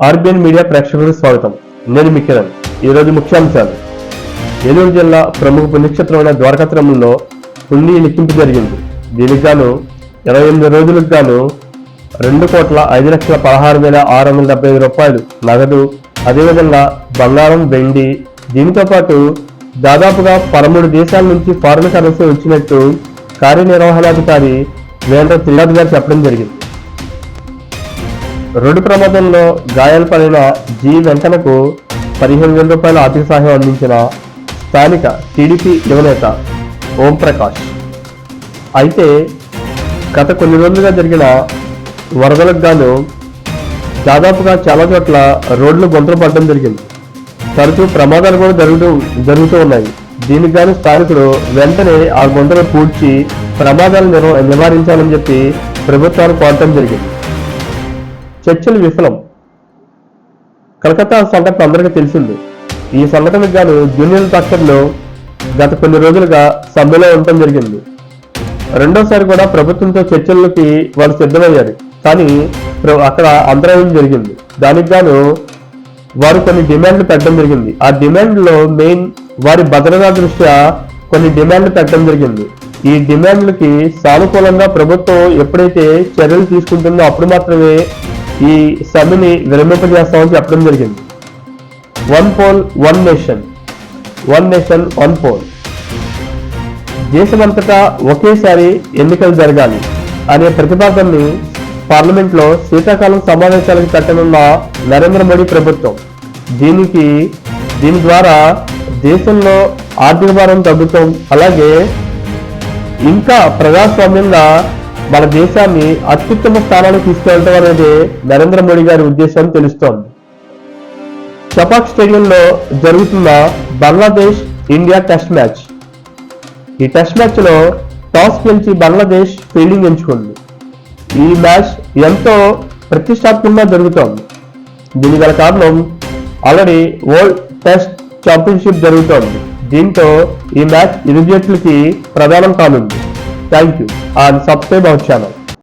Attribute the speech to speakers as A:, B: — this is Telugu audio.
A: ఆర్బిఎన్ మీడియా ప్రేక్షకులకు స్వాగతం. నేను మీ కిరణ్. ఈరోజు ముఖ్యాంశాలు. ఏలూరు జిల్లా ప్రముఖ పుణ్యక్షేత్రమైన ద్వారకాత్రమంలో హుండీ లెక్కింపు జరిగింది. దీనికి గాను 28 రోజులకు గాను 2,05,16,675 రూపాయలు నగదు, అదేవిధంగా బంగారం, వెండి, దీనితో పాటు దాదాపుగా 13 దేశాల నుంచి ఫారిన్ కరెన్సీ వచ్చినట్టు కార్యనిర్వహణాధికారి వేంద్ర త్రినాథ్ గారు చెప్పడం జరిగింది. రోడ్డు ప్రమాదంలో గాయాలు జి వెంకన్నకు 15,000 రూపాయల ఆర్థిక సహాయం అందించిన స్థానిక టీడీపీ యువనేత ఓంప్రకాష్. అయితే గత కొన్ని రోజులుగా జరిగిన వరదలకు గాను దాదాపుగా చాలా చోట్ల రోడ్లు గుంతలు పడడం జరిగింది. తరచూ ప్రమాదాలు కూడా జరుగుతూ ఉన్నాయి. దీనికి గాను స్థానికులు వెంటనే ఆ గుంతలు పూడ్చి ప్రమాదాలను నివారించాలని చెప్పి ప్రభుత్వాన్ని కోరటం జరిగింది. చర్చలు విఫలం. కలకత్తా సంఘటన అందరికీ తెలిసింది. ఈ సంఘటనకు గాను జూనియర్ డాక్టర్లు గత కొన్ని రోజులుగా సమ్మెలో ఉండటం జరిగింది. రెండోసారి కూడా ప్రభుత్వంతో చర్చలకి వాళ్ళు సిద్ధమయ్యారు. కానీ అక్కడ అంతరాయం జరిగింది. దానికి గాను వారు కొన్ని డిమాండ్లు పెట్టడం జరిగింది. ఆ డిమాండ్లో మెయిన్ వారి భద్రతా దృష్ట్యా కొన్ని డిమాండ్లు పెట్టడం జరిగింది. ఈ డిమాండ్లకి సానుకూలంగా ప్రభుత్వం ఎప్పుడైతే చర్యలు తీసుకుంటుందో అప్పుడు మాత్రమే ఈ సమ్మెని విరమింపజేస్తామని చెప్పడం జరిగింది. 1 పోల్ 1 నేషన్, 1 నేషన్ 1 పోల్. దేశమంతటా ఒకేసారి ఎన్నికలు జరగాలి అనే ప్రతిపాదనని పార్లమెంట్లో శీతాకాలం సమావేశాలకు పెట్టనున్న నరేంద్ర మోడీ ప్రభుత్వం. దీని ద్వారా దేశంలో ఆర్థిక భారం తగ్గుతాం, అలాగే ఇంకా ప్రజాస్వామ్యంగా మన దేశాన్ని అత్యుత్తమ స్థానానికి తీసుకెళ్లడం అనేది నరేంద్ర మోడీ గారి ఉద్దేశం తెలుస్తోంది. చపాక్ స్టేడియంలో జరుగుతున్న బంగ్లాదేశ్ ఇండియా టెస్ట్ మ్యాచ్. ఈ టెస్ట్ మ్యాచ్ లో టాస్ గెలిచి బంగ్లాదేశ్ ఫీల్డింగ్ ఎంచుకుంది. ఈ మ్యాచ్ ఎంతో ప్రతిష్టాత్మకంగా జరుగుతోంది. దీని గల కారణం ఆల్రెడీ వరల్డ్ టెస్ట్ ఛాంపియన్షిప్ జరుగుతోంది. దీంతో ఈ మ్యాచ్ ఇరు జట్లకి ప్రధానం కానుంది. Thank you and subscribe our channel.